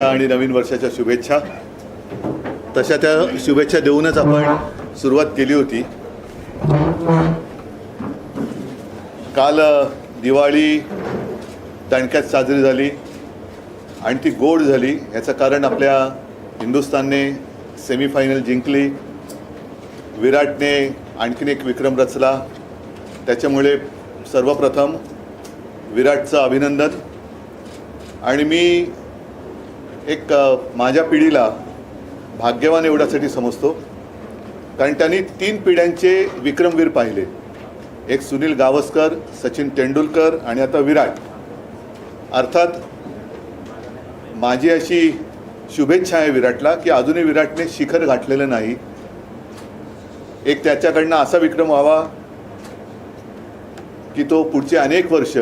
आणि नवीन वर्षाच्या शुभेच्छा. तशा त्या शुभेच्छा देऊनच आपण सुरुवात केली होती. काल दिवाळी दणक्यात साजरी झाली आणि ती गोड झाली. याचं कारण आपल्या हिंदुस्थानने सेमीफायनल जिंकली, विराटने आणखीन एक विक्रम रचला. त्याच्यामुळे सर्वप्रथम विराटचं अभिनंदन. आणि मी एक माझ्या पिढीला भाग्यवान एवढ्यासाठी समजतो कारण त्यांनी 3 पिढ्यांचे विक्रमवीर पाहिले. एक सुनील गावस्कर, सचिन तेंडुलकर आणि आता विराट. अर्थात माझी अशी शुभेच्छा आहे विराटला की अजूनही विराटने शिखर गाठलेलं नाही. एक त्याच्याकडनं असा विक्रम व्हावा की तो पुढचे अनेक वर्ष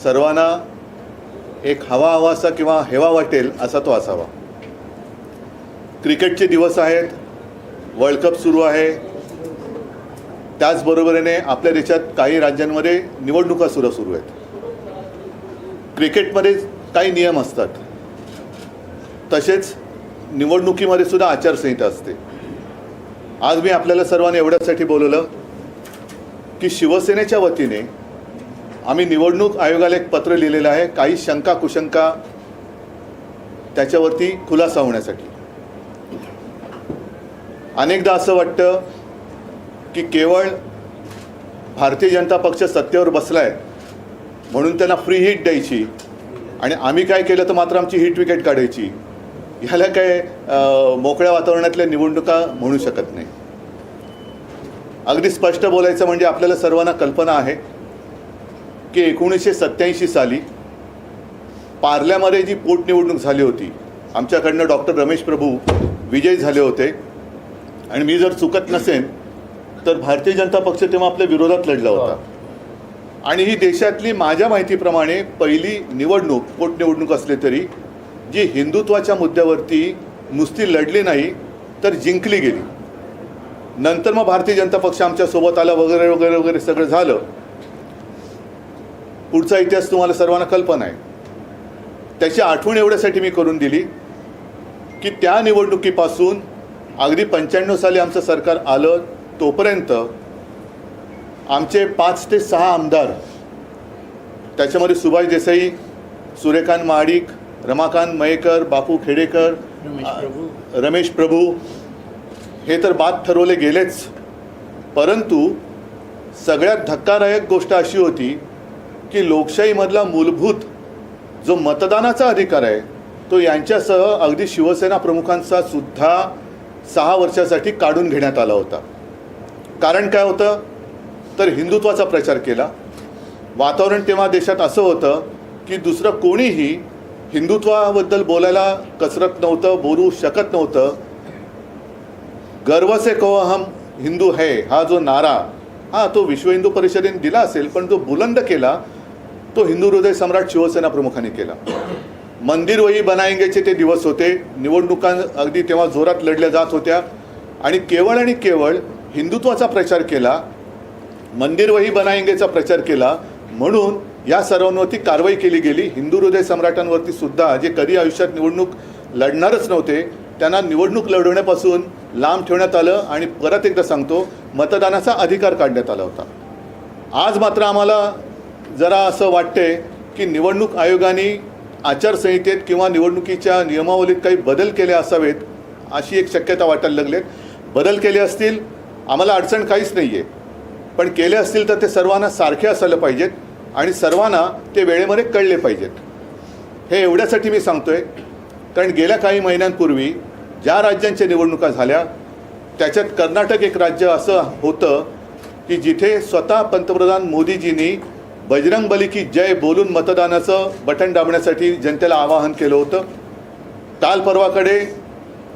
सर्वांना एक हवासा किंवा हेवा वाटेल असा तो असावा. क्रिकेटचे दिवस आहेत, वर्ल्ड कप सुरू आहे. त्याचबरोबरीने आपल्या देशात काही राज्यांमध्ये निवडणुका सुरू आहेत. क्रिकेटमध्ये काही नियम असतात, तसेच निवडणुकीमध्ये सुद्धा आचारसंहिता असते. आज मी आपल्याला सर्वांना एवढ्यासाठी बोलवलं की शिवसेनेच्या वतीने आम्ही निवडणूक आयोगाला एक पत्र लिहिलेलं आहे काही शंका कुशंका त्याच्यावरती खुलासा होण्यासाठी. अनेकदा असं वाटतं की केवळ भारतीय जनता पक्ष सत्तेवर बसलाय म्हणून त्यांना फ्री हिट द्यायची आणि आम्ही काय केलं तर मात्र आमची हिट विकेट काढायची. ह्याला काय मोकळ्या वातावरणातल्या निवडणुका म्हणू शकत नाही. अगदी स्पष्ट बोलायचं म्हणजे आपल्याला सर्वांना कल्पना आहे की 1987 साली पार्ल्यामध्ये जी पोटनिवडणूक झाली होती, आमच्याकडनं डॉक्टर रमेश प्रभू विजयी झाले होते. आणि मी जर चुकत नसेन तर भारतीय जनता पक्ष तेव्हा आपल्या विरोधात लढला होता. आणि ही देशातली माझ्या माहितीप्रमाणे पहिली निवडणूक पोटनिवडणूक असली तरी जी हिंदुत्वाच्या मुद्द्यावरती नुसती लढली नाही तर जिंकली गेली. नंतर मग भारतीय जनता पक्ष आमच्यासोबत आला वगैरे वगैरे वगैरे सगळं झालं. पुढचा इतिहास तुम्हाला सर्वांना कल्पना आहे. त्याची आठवण एवढ्यासाठी मी करून दिली की त्या निवडणुकीपासून अगदी 95 साली आमचं सरकार आलं तोपर्यंत आमचे 5 ते 6 आमदार, त्याच्यामध्ये सुभाष देसाई, सूर्यकांत महाडिक, रमाकांत मयेकर, बापू खेडेकर, रमेश प्रभू हे तर बाद ठरवले गेलेच. परंतु सगळ्यात धक्कादायक गोष्ट अशी होती की लोकशाहीमधला मूलभूत जो मतदानाचा अधिकार आहे तो यांच्यासह अगदी शिवसेना प्रमुखांचा सुद्धा 6 वर्षासाठी काढून घेण्यात आला होता. कारण काय होतं तर हिंदुत्वाचा प्रचार केला. वातावरण तेव्हा देशात असं होतं की दुसरं कोणीही हिंदुत्वाबद्दल बोलायला कसरत नव्हतं, बोलू शकत नव्हतं. गर्व से कहो हम हिंदू है हा जो नारा तो विश्व हिंदू परिषदेने दिला असेल, पण जो बुलंद केला तो हिंदू हृदय सम्राट शिवसेना प्रमुखांनी केला. मंदिर वही बनाएंगेचे ते दिवस होते. निवडणुका अगदी तेव्हा जोरात लढल्या जात होत्या आणि केवळ हिंदुत्वाचा प्रचार केला, मंदिर वही बनाएंगेचा प्रचार केला. म्हणून या सर्वांवरती कारवाई केली गेली. हिंदू हृदय सम्राटांवरती सुद्धा जे कधी आयुष्यात निवडणूक लढणारच नव्हते त्यांना निवडणूक लढवण्यापासून लांब ठेवण्यात आलं. आणि परत एकदा सांगतो, मतदानाचा अधिकार काढण्यात आला होता. आज मात्र आम्हाला जरा असं वाटते की निवडणूक आयोगाने आचारसंहितेत किंवा निवडणुकीच्या नियमावलीत काही बदल केले असावेत अशी एक शक्यता वाटायला लागलेत. बदल केले असतील आम्हाला अडचण काहीच नाही आहे, पण केले असतील तर ते सर्वांना सारखे असायला पाहिजेत आणि सर्वांना ते वेळेमध्ये कळले पाहिजेत. हे एवढ्यासाठी मी सांगतोय कारण गेल्या काही महिन्यांपूर्वी ज्या राज्यांच्या निवडणुका झाल्या त्याच्यात कर्नाटक एक राज्य असं होतं की जिथे स्वतः पंतप्रधान मोदीजींनी बजरंगबली की जय बोलून मतदानाचं बटन दाबण्यासाठी जनतेला आवाहन केलं होतं. काल परवाकडे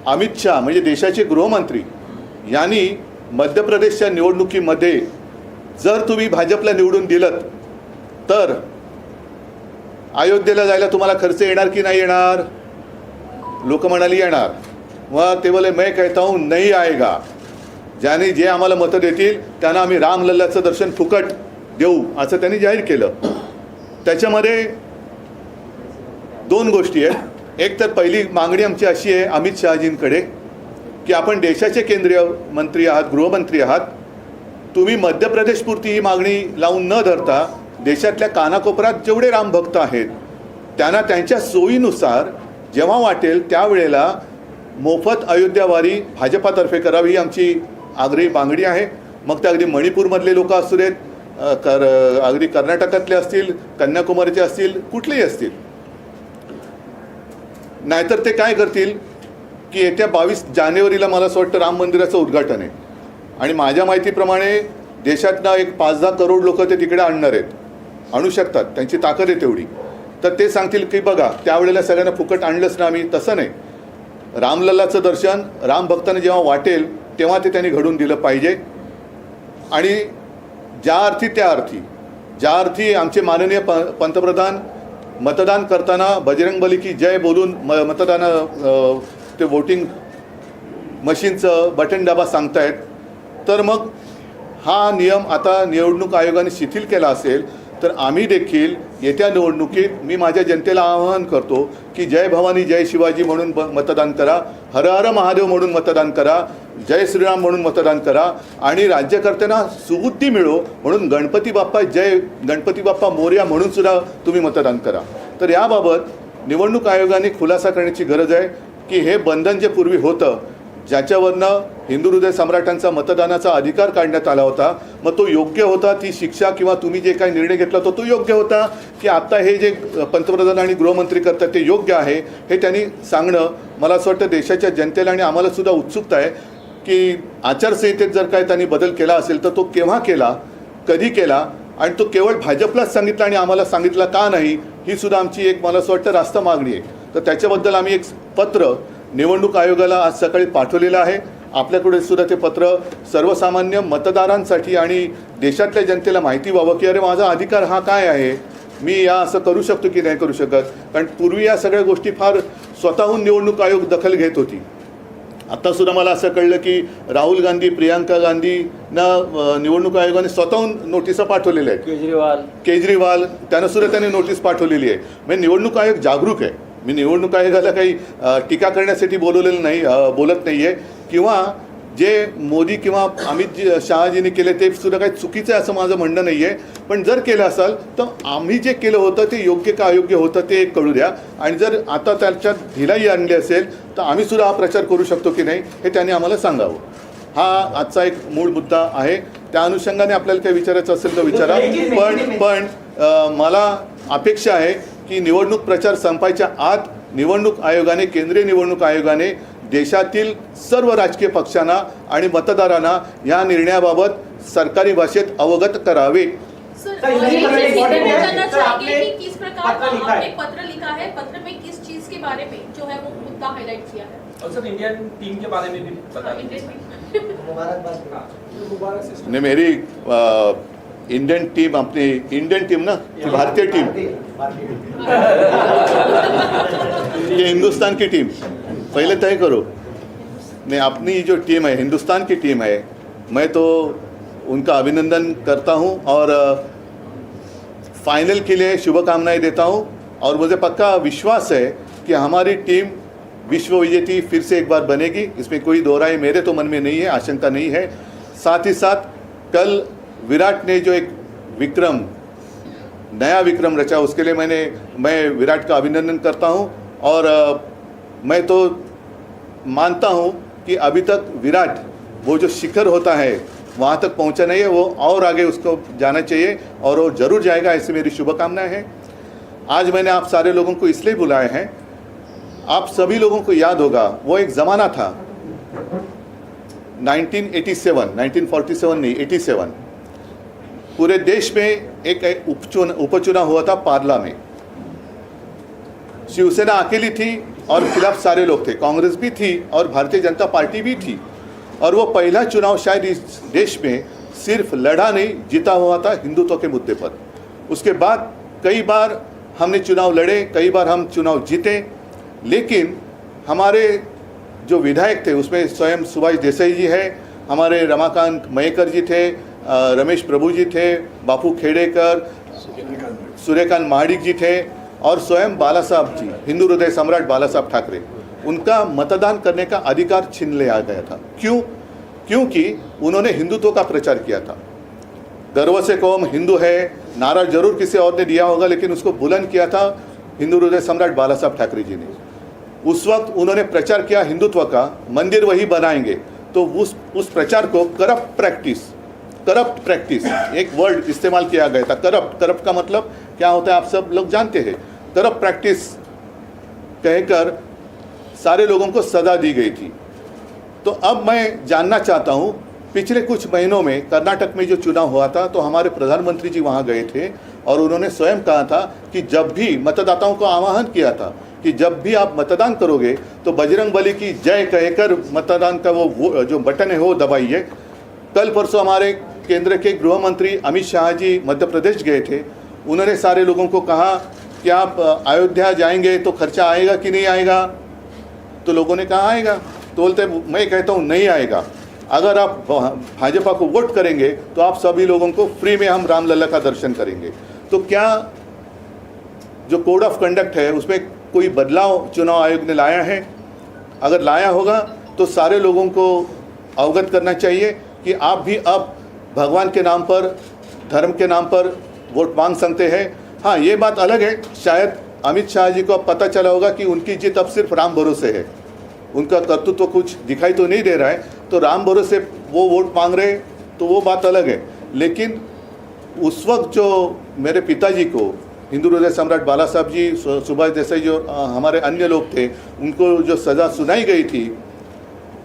अमित शाह म्हणजे देशाचे गृहमंत्री यांनी मध्य प्रदेशच्या निवडणुकीमध्ये जर तुम्ही भाजपला निवडून दिलं तर अयोध्येला जायला तुम्हाला खर्च येणार की नाही येणार. लोक म्हणाली येणार. मग ते बोले मैं कहता हूँ नहीं आएगा. ज्याने जे आम्हाला मतं देतील त्यांना आम्ही रामलल्लाचं दर्शन फुकट देऊ असं त्यांनी जाहीर केलं. त्याच्यामध्ये दोन गोष्टी आहेत. एक तर पहिली मागणी आमची अशी आहे अमित शहाजींकडे की आपण देशाचे केंद्रीय मंत्री आहात, गृहमंत्री आहात, तुम्ही मध्य प्रदेशपुरती ही मागणी लावून न धरता देशातल्या कानाकोपऱ्यात जेवढे रामभक्त आहेत त्यांना त्यांच्या सोयीनुसार जेव्हा वाटेल त्यावेळेला मोफत अयोध्यावारी भाजपातर्फे करावी ही आमची आग्रही मागणी आहे. मग ते अगदी मणिपूरमधले लोक असू देत, अगदी कर्नाटकातले असतील, कन्याकुमारीचे असतील, कुठलेही असतील. नाहीतर ते काय करतील की येत्या 22 जानेवारीला मला असं वाटतं राम मंदिराचं उद्घाटन आहे आणि माझ्या माहितीप्रमाणे देशातनं एक 5-10 करोड लोक ते तिकडे आणणार आहेत, आणू शकतात, त्यांची ताकद आहे तेवढी. तर ते सांगतील की बघा त्यावेळेला सगळ्यांना फुकट आणलंच ना आम्ही. तसं नाही, रामलल्लाचं दर्शन राम भक्तांना जेव्हा वाटेल तेव्हा ते त्यांनी घडून दिलं पाहिजे. आणि ज्या अर्थी आमचे माननीय पंतप्रधान मतदान करताना बजरंगबली की जय बोलून मतदान ते वोटिंग मशीनचं बटन दाबा सांगतायत, तर मग हा नियम आता निवडणूक आयोगाने शिथिल केला असेल तर आम्ही देखील येत्या निवडणुकीत मी माझ्या जनतेला आवाहन करतो की जय भवानी जय शिवाजी म्हणून मतदान करा, हर हर महादेव म्हणून मतदान करा, जय श्रीराम म्हणून मतदान करा आणि राज्यकर्त्यांना सुबुद्धी मिळो म्हणून गणपती बाप्पा जय, गणपती बाप्पा मोरया म्हणून सुद्धा तुम्ही मतदान करा. तर याबाबत निवडणूक आयोगाने खुलासा करण्याची गरज आहे की हे बंधन जे पूर्वी होतं ज्याच्यावरनं हिंदू हृदय सम्राटांचा मतदानाचा अधिकार काढण्यात आला होता, मग तो योग्य होता, ती शिक्षा किंवा तुम्ही जे काही निर्णय घेतला तो योग्य होता की आत्ता हे जे पंतप्रधान आणि गृहमंत्री करतात ते योग्य आहे, हे त्यांनी सांगणं मला असं वाटतं देशाच्या जनतेला आणि आम्हाला सुद्धा उत्सुकता आहे की आचारसंहितेत जर काय त्यांनी बदल केला असेल तर तो केव्हा केला, कधी केला आणि तो केवळ भाजपलाच सांगितला आणि आम्हाला सांगितला का नाही, ही सुद्धा आमची एक मला असं वाटतं रास्त मागणी आहे. तर त्याच्याबद्दल आम्ही एक पत्र निवडणूक आयोगाला आज सकाळी पाठवलेलं आहे. आपल्याकडे सुद्धा ते पत्र सर्वसामान्य मतदारांसाठी आणि देशातल्या जनतेला माहिती व्हावं की अरे माझा अधिकार हा काय आहे, मी या असं करू शकतो की नाही करू शकत. कारण पूर्वी या सगळ्या गोष्टी फार स्वतःहून निवडणूक आयोग दखल घेत होती. आत्तासुद्धा मला असं कळलं की राहुल गांधी, प्रियांका गांधींना निवडणूक आयोगाने स्वतःहून नोटिसा पाठवलेल्या आहेत. केजरीवाल त्यांनासुद्धा त्यांनी नोटीस पाठवलेली आहे. म्हणजे निवडणूक आयोग जागरूक आहे. मी निवडणूक आयोगाला काही टीका करण्यासाठी बोलवलेलं नाही, बोलत नाही आहे किंवा जे मोदी किंवा अमित शहाजींनी केले ते सुद्धा काही चुकीचं आहे असं माझं म्हणणं नाही आहे. पण जर केलं असाल तर आम्ही जे केलं होतं ते योग्य का अयोग्य होतं ते कळू द्या. आणि जर आता त्याच्यात ढिलाई आणली असेल तर आम्ही सुद्धा हा प्रचार करू शकतो की नाही हे त्यांनी आम्हाला सांगावं. हा आजचा एक मूळ मुद्दा आहे. त्या अनुषंगाने आपल्याला काही विचारायचं असेल तर विचारा. पण मला अपेक्षा आहे की निवडणूक प्रचार संपायच्या आत निवडणूक आयोगाने, केंद्रीय निवडणूक आयोगाने देशातील सर्व राजकीय पक्षांना आणि मतदारांना या निर्णयाबाबत सरकारी भाषेत अवगत करावे. पत्र लिखा है, पत्र में किस चीज के बारे में जो है वो मुद्दा हाईलाइट किया है और सर इंडियन टीम के बारे में भी बता दीजिए. नहीं, मेरी इंडियन टीम, अपनी इंडियन टीम ना, भारतीय टीम, ये हिंदुस्तान की टीम पहले तय करो. नहीं, अपनी जो टीम है हिंदुस्तान की टीम है, मैं तो उनका अभिनंदन करता हूं और फाइनल के लिए शुभकामनाएं देता हूं. और मुझे पक्का विश्वास है कि हमारी टीम विश्व विजेती फिर से एक बार बनेगी, इसमें कोई दो राय मेरे तो मन में नहीं है, आशंका नहीं है. साथ ही साथ कल विराट ने जो एक विक्रम, नया विक्रम रचा, उसके लिए मैं विराट का अभिनंदन करता हूं. और मैं तो मानता हूं कि अभी तक विराट वो जो शिखर होता है वहाँ तक पहुँचा नहीं है, वो और आगे उसको जाना चाहिए और वो ज़रूर जाएगा, ऐसी मेरी शुभकामनाएं हैं. आज मैंने आप सारे लोगों को इसलिए बुलाए हैं, आप सभी लोगों को याद होगा वो एक ज़माना था 1947 नहीं 87, पूरे देश में एक उपचुनाव हुआ था पार्ला में. शिवसेना अकेली थी और खिलाफ सारे लोग थे, कांग्रेस भी थी और भारतीय जनता पार्टी भी थी. और वो पहला चुनाव शायद इस देश में सिर्फ लड़ा नहीं, जीता हुआ था हिंदुत्व के मुद्दे पर. उसके बाद कई बार हमने चुनाव लड़े, कई बार हम चुनाव जीते, लेकिन हमारे जो विधायक थे उसमें स्वयं सुभाष देसाई जी है, हमारे रमाकांत मयेकर जी थे, रमेश प्रभु जी थे, बापू खेड़ेकर, सूर्यकांत महाडिक जी थे और स्वयं बाला साहब जी, हिंदू हृदय सम्राट बाला साहब ठाकरे, उनका मतदान करने का अधिकार छीन लिया गया था। क्यों? क्योंकि उन्होंने हिंदुत्व का प्रचार किया था। गर्व से कौम हिंदू है नारा जरूर किसी और ने दिया होगा, लेकिन उसको बुलंद किया था हिंदू हृदय सम्राट बाला साहब ठाकरे जी ने। उस वक्त उन्होंने प्रचार किया हिंदुत्व का, मंदिर वही बनाएंगे। तो उस प्रचार को करप्ट प्रैक्टिस एक वर्ड इस्तेमाल किया गया था। करप्ट का मतलब क्या होता है आप सब लोग जानते हैं। करप्ट प्रैक्टिस कहकर सारे लोगों को सजा दी गई थी। तो अब मैं जानना चाहता हूँ, पिछले कुछ महीनों में कर्नाटक में जो चुनाव हुआ था, तो हमारे प्रधानमंत्री जी वहाँ गए थे और उन्होंने स्वयं कहा था कि जब भी मतदाताओं को आह्वान किया था कि जब भी आप मतदान करोगे तो बजरंगबली की जय कहकर मतदान का वो जो बटन है वो दबाइए। कल परसों हमारे केंद्र के गृह मंत्री अमित शाह जी मध्य प्रदेश गए थे। उन्होंने सारे लोगों को कहा कि आप अयोध्या जाएंगे तो खर्चा आएगा कि नहीं आएगा? तो लोगों ने कहा आएगा। तो बोलते मैं कहता हूँ नहीं आएगा। अगर आप भाजपा को वोट करेंगे तो आप सभी लोगों को फ्री में हम रामलला का दर्शन करेंगे। तो क्या जो कोड ऑफ कंडक्ट है उसमें कोई बदलाव चुनाव आयोग ने लाया है? अगर लाया होगा तो सारे लोगों को अवगत करना चाहिए कि आप भी अब भगवान के नाम पर, धर्म के नाम पर वोट मांग सकते हैं। हाँ, ये बात अलग है, शायद अमित शाह जी को अब पता चला होगा कि उनकी जीत अब सिर्फ राम भरोसे है, उनका कर्तृत्व कुछ दिखाई तो नहीं दे रहा है, तो राम भरोसे वो वोट मांग रहे, तो वो बात अलग है। लेकिन उस वक्त जो मेरे पिताजी को हिंदू हृदय सम्राट बाला साहब जी, सुभाष देसाई जो हमारे अन्य लोग थे, उनको जो सज़ा सुनाई गई थी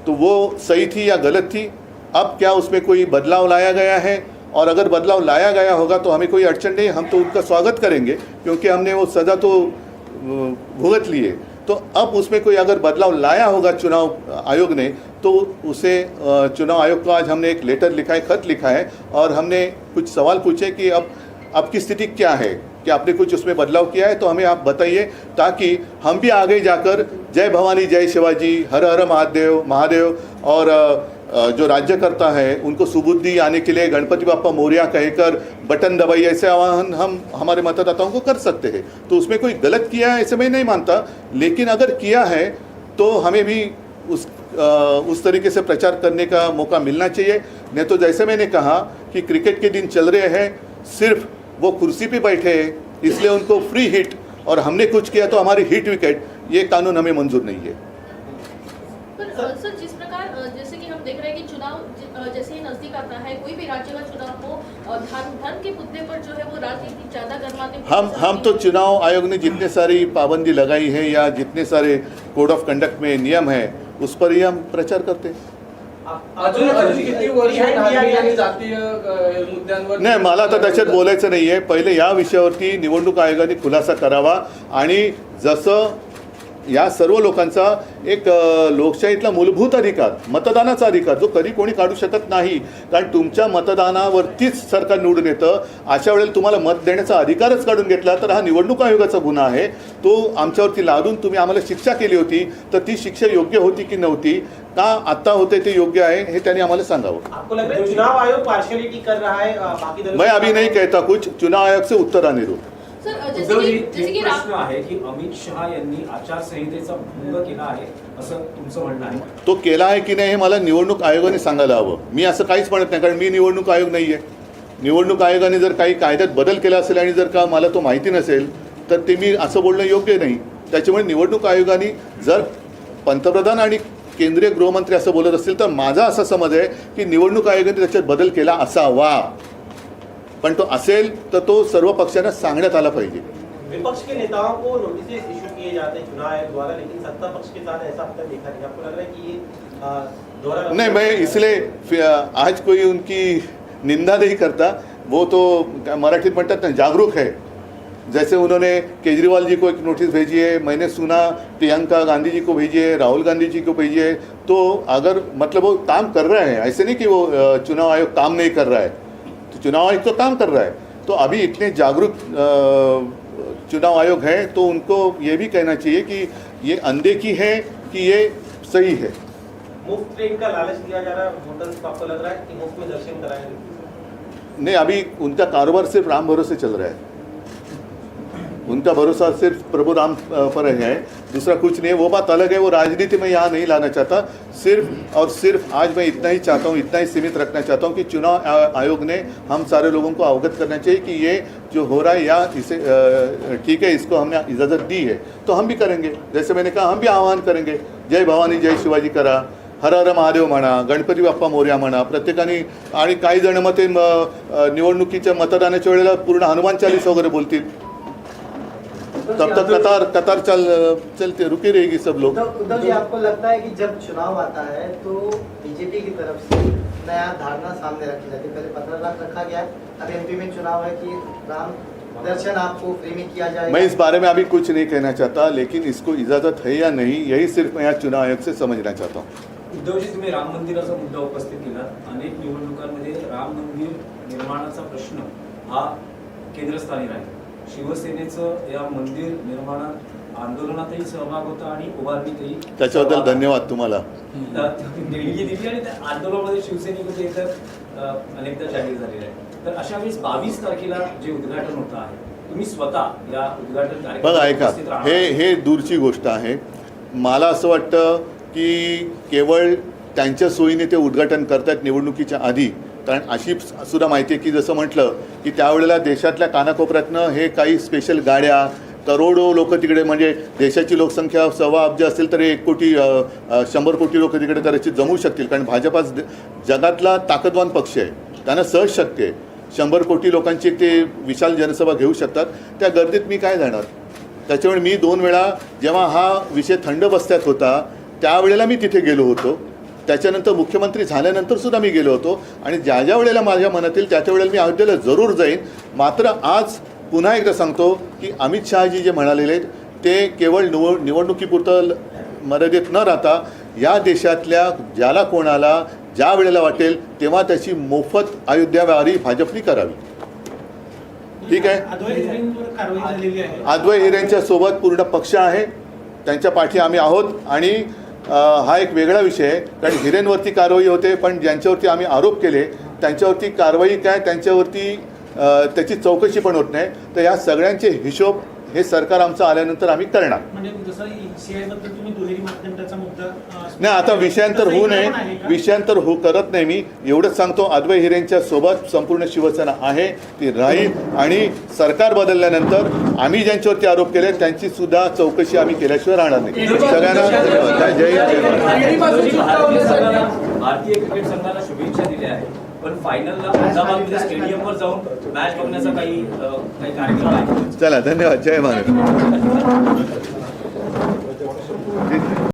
तो वो सही थी या गलत थी? अब क्या उसमें कोई बदलाव लाया गया है? और अगर बदलाव लाया गया होगा तो हमें कोई अड़चन नहीं, हम तो उनका स्वागत करेंगे क्योंकि हमने वो सज़ा तो भुगत लिए। तो अब उसमें कोई अगर बदलाव लाया होगा चुनाव आयोग ने, तो उसे चुनाव आयोग को आज हमने एक लेटर लिखा है, खत लिखा है, और हमने कुछ सवाल पूछे कि अब की स्थिति क्या है, कि आपने कुछ उसमें बदलाव किया है तो हमें आप बताइए, ताकि हम भी आगे जाकर जय भवानी जय शिवाजी, हर हर महादेव और जो राज्यकर्ता है उनको सुबुद्धि आने के लिए गणपति बाप्पा मोरया कहकर बटन दबाइए, ऐसे आह्वान हम हमारे मतदाताओं को कर सकते हैं। तो उसमें कोई गलत किया है ऐसे मैं नहीं मानता, लेकिन अगर किया है तो हमें भी उस तरीके से प्रचार करने का मौका मिलना चाहिए। नहीं तो जैसे मैंने कहा कि क्रिकेट के दिन चल रहे हैं, सिर्फ वो कुर्सी पे बैठे हैं इसलिए उनको फ्री हिट, और हमने कुछ किया तो हमारी हिट विकेट, ये कानून हमें मंजूर नहीं है। पर सर, जिस प्रकार जैसे कि हम देख रहे हैं कि चुनाव जैसे ही नजदीक आता है, कोई भी राज्य का चुनाव हो, धर्म के मुद्दे पर जो है वो राजनीति ज्यादा गर्माते हम तो चुनाव आयोग ने जितने सारी पाबंदी लगाई है या जितने सारे कोड ऑफ कंडक्ट में नियम है उस पर ही हम प्रचार करते हैं। नाही, मला आता त्याच्यात बोलायचं नाही आहे। पहिले या विषयावरती निवडणूक आयोगाने खुलासा करावा, आणि जसं या सर्व लोकांचा एक लोकशाहीतला मूलभूत अधिकार, मतदानाचा अधिकार, जो कधी कोणी काढू शकत नाही, कारण तुमच्या मतदानावरतीच सरकार निवडून येतं। अशा वेळेला तुम्हाला मत देण्याचा अधिकारच काढून घेतला तर हा निवडणूक आयोगाचा गुन्हा आहे। तो आमच्यावरती लादून तुम्ही आम्हाला शिक्षा केली होती, तर ती शिक्षा योग्य होती की नव्हती, का आता होते ते योग्य आहे, हे त्यांनी आम्हाला सांगावं। आपको लग रहा है चुनाव आयोग पार्शियलिटी कर रहा है बाकी दलों? मैं अभी नहीं कहता कुछ, चुनाव आयोग से उत्तर आने दो। सर, जैसे की प्रश्न आहे की अमित शहा यांनी आचारसंहितेचा भंग केला आहे असं तुमचं म्हणणं आहे? तो केला आहे की नाही हे मला निवडणूक आयोगाने सांगायला हवं। मी असं काहीच म्हणत नाही, कारण मी निवडणूक आयोग नाही आहे। निवडणूक आयोगाने जर काही कायद्यात बदल केला असेल आणि जर का मला तो माहिती नसेल तर ते मी असं बोलणं योग्य नाही। त्याच्यामुळे निवडणूक आयोगाने जर पंतप्रधान आणि केंद्रीय गृहमंत्री असं बोलत असतील तर माझा असा समज आहे की निवडणूक आयोगाने त्याच्यात बदल केला असावा, पण तो असेल तर तो सर्व पक्षांना सांगण्यात आला पाहिजे। विपक्ष के नेताओं को नोटिस इशू किए जाते हैं चुनाव आयोग द्वारा, लेकिन सत्ता पक्ष के साथ ऐसा अब तक देखा नहीं। आपको लग रहा है कि ये दोहरा? नहीं, मैं इसलिए आज कोई उनकी निंदा नहीं करता, वो तो मराठीत म्हणतात ना जागरूक है। जैसे उन्होंने केजरीवाल जी को एक नोटिस भेजी है, मैंने सुना प्रियंका गांधी जी को भेजी है, राहुल गांधी जी को भेजी है। तो अगर मतलब वो काम कर रहा है, ऐसे नहीं कि वो चुनाव आयोग काम नहीं कर रहा है, तो चुनाव आयोग तो काम कर रहा है। तो अभी इतने जागरूक चुनाव आयोग है तो उनको ये भी कहना चाहिए कि ये अनदेखी है कि ये सही है। मुफ्त ट्रेन का लालच दिया जा रहा है वोटर्स को, आपको लग रहा है कि मुफ्त में दर्शन कराएंगे? नहीं, अभी उनका कारोबार सिर्फ राम भरोसे चल रहा है। उनका भरोसा सिर्फ प्रभु राम पर है, दूसरा कुछ नहीं है। वो बात अलग है, वो राजनीति में यहाँ नहीं लाना चाहता। सिर्फ और सिर्फ आज मैं इतना ही चाहता हूँ, इतना ही सीमित रखना चाहता हूँ कि चुनाव आयोग ने हम सारे लोगों को अवगत करना चाहिए कि ये जो हो रहा है या इसे ठीक है, इसको हमने इजाज़त दी है तो हम भी करेंगे। जैसे मैंने कहा, हम भी आह्वान करेंगे, जय भवानी जय शिवाजी करा, हर हर महादेव म्हणा, गणपती बाप्पा मोरया म्हणा प्रत्येकाने। आणि काही जण मग ते निवडणुकीच्या मतदानाच्या वेळेला पूर्ण हनुमान चालीसा वगैरे बोलतील, तब तक कतार चलते रुकी रहेगी सब लोग। उद्धव जी, आपको लगता है कि जब चुनाव आता है तो बीजेपी की तरफ से नया धारणा सामने रखी जाती है? पहले 15 लाख रखा गया, अब एमपी में चुनाव है कि राम दर्शन आपको फ्री में किया जाएगा। मैं इस बारे में अभी कुछ नहीं कहना चाहता, लेकिन इसको इजाज़त है या नहीं, यही सिर्फ मैं यहाँ चुनाव आयोग से समझना चाहता हूँ। उद्धवजी, तुम्ही राम मंदिराचा मुद्दा उपस्थित केला। अनेक निवडणुकांमध्ये राम मंदिर निर्माणाचा प्रश्न हा केंद्रस्थानी राहील। शिवसेनेचं या मंदिर निर्माणात आंदोलनातही सहभाग होता आणि उभारणीतही त्याच्याबद्दल धन्यवाद तुम्हाला। देणगी दिली आणि त्या आंदोलनामध्ये शिवसैनिक होते तर अनेकदा जाहीर झालेले आहे। तर अशा वेळेस 22 तारखेला जे उद्घाटन होतं आहे, तुम्ही स्वतः या उद्घाटन बघा, कार्यक्रमात ऐका, उपस्थित राहणार? हे दूरची गोष्ट आहे। मला असं वाटतं की केवळ त्यांच्या सोयीने ते उद्घाटन करतात निवडणुकीच्या आधी। कारण अशी सुद्धा माहिती आहे की जसं म्हटलं की त्यावेळेला देशातल्या कानाकोपऱ्यातनं हे काही स्पेशल गाड्या, करोडो लोक तिकडे, म्हणजे देशाची लोकसंख्या 1.25 अब्ज असेल तर 1 कोटी 100 कोटी लोक तिकडे कदाचित जमू शकतील। कारण भाजप हा जगातला ताकदवान पक्ष आहे, त्यांना सहज शक्य आहे 100 कोटी लोकांची ते विशाल जनसभा घेऊ शकतात। त्या गर्दीत मी काय जाणार? त्याच्यामुळे मी 2 वेळा जेव्हा हा विषय थंड बस्त्यात होता त्यावेळेला मी तिथे गेलो होतो, त्याच्यानंतर मुख्यमंत्री झाल्यानंतर सुद्धा मी गेलो होतो आणि ज्या ज्या वेळेला माझ्या मनात येईल त्याच्या वेळेला मी अयोध्येला जरूर जाईन। मात्र आज पुन्हा एकदा सांगतो की अमित शहाजी जे म्हणालेले ते केवळ निवडणुकीपुरतं मर्यादित न राहता या देशातल्या ज्याला कोणाला ज्या वेळेला वाटेल तेव्हा त्याची मोफत अयोध्या वारी भाजपनी करावी। ठीक आहे, कारवाई झालेली आहे। अद्वै हिरेंच्या सोबत पूर्ण पक्ष आहे, त्यांच्या पाठी आम्ही आहोत। आणि हा एक वेगळा विषय आहे, कारण हिरेंवरती कारवाई होते, पण ज्यांच्यावरती आम्ही आरोप केले त्यांच्यावरती कारवाई काय, त्यांच्यावरती त्याची चौकशी पण होत नाही। तर या सगळ्यांचे हिशोब हे सरकार आमचं आल्यानंतर आम्ही करणार। म्हणजे जसं ECI बद्दल तुम्ही दुहेरी मापदंडाचा मुद्दा नाही, आता विषयांतर होऊ नये, विषयांतर करत नाही मी, एवढंच सांगतो अद्वै हिरेंच्या सोबत संपूर्ण शिवसेना आहे, ती राहील। आणि सरकार बदलल्यानंतर आम्ही ज्यांच्यावरती आरोप केले त्यांची सुद्धा चौकशी आम्ही केल्याशिवाय राहणार नाही। सगळ्यांना धन्यवाद। जय हिंद। भारतीय क्रिकेट संघाला शुभेच्छा दिल्या आहेत, पण फायनलला अहमदाबादमध्ये स्टेडियमवर जाऊन मॅच बघण्याचा काही कार्यक्रम आहे? चला, धन्यवाद। जय महाराष्ट्र।